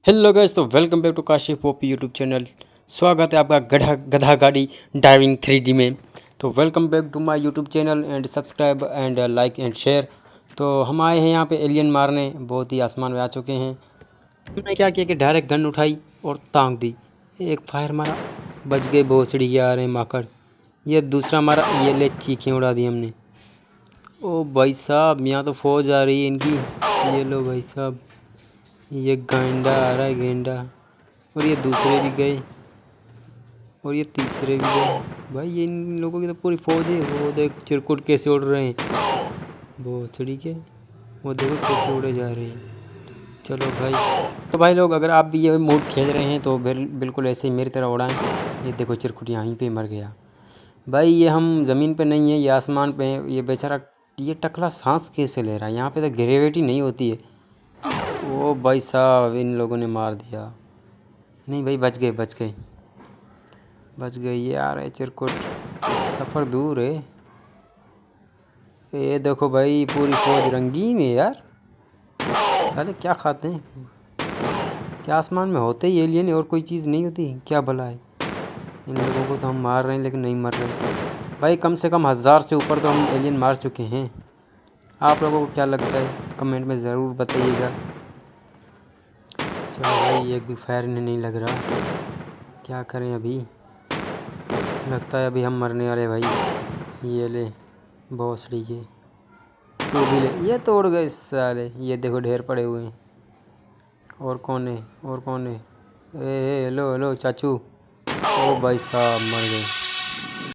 Hello guys, तो welcome back to Kashif Popy YouTube channel. स्वागत है आपका गधा गधा गाड़ी ड्राइविंग 3D में। तो welcome back to my YouTube channel and subscribe and like and share. तो हम आए हैं यहाँ पे एलियन मारने, बहुत ही आसमान में आ चुके हैं। हमने क्या किया कि डायरेक्ट गन उठाई और तांग दी। एक फायर मारा, बच गए। भोसड़ी के आ रहे हैं माकड़। ये दूसरा मारा, ये ले चीखें उड़ा दी हमने। ओ भाई साहब, यहाँ तो फौज आ रही है इनकी। ये लो भाई साहब, ये गेंडा आ रहा है, गेंडा। और ये दूसरे भी गए और ये तीसरे भी गए। भाई ये इन लोगों की तो पूरी फौज है। वो देख चिरकुट कैसे उड़ रहे हैं भोसड़ी के। वो देखो कैसे उड़े जा रहे हैं। चलो भाई, तो भाई लोग, अगर आप भी ये मोड खेल रहे हैं तो बिल्कुल ऐसे ही मेरी तरह उड़ाएं। ये देखो चिरकुट यहीं पे मर गया। भाई ये हम ज़मीन पे नहीं है, ये आसमान पे है। ये बेचारा, ये टकला सांस कैसे ले रहा है? यहाँ पे तो ग्रेविटी नहीं होती है। ओ भाई साहब, इन लोगों ने मार दिया। नहीं भाई, बच गए बच गए बच गए। ये आ रहे चिरकुट, सफ़र दूर है। ये देखो भाई, पूरी फौज रंगीन है यार। साले क्या खाते हैं? क्या आसमान में होते ही एलियन है और कोई चीज़ नहीं होती? क्या भला है? इन लोगों को तो हम मार रहे हैं लेकिन नहीं मर रहे। भाई कम से कम 1000 से ऊपर तो हम एलियन मार चुके हैं। आप लोगों को क्या लगता है? कमेंट में ज़रूर बताइएगा। चलो भाई, एक भी फायर नहीं लग रहा। क्या करें अभी? लगता है अभी हम मरने वाले भाई। ये ले भोसड़ी के, तू भी ले। ये तोड़ गए साले। ये देखो ढेर पड़े हुए हैं। और कौन है? और कौन है? ए हेलो हेलो चाचू। ओ भाई साहब, मर गए।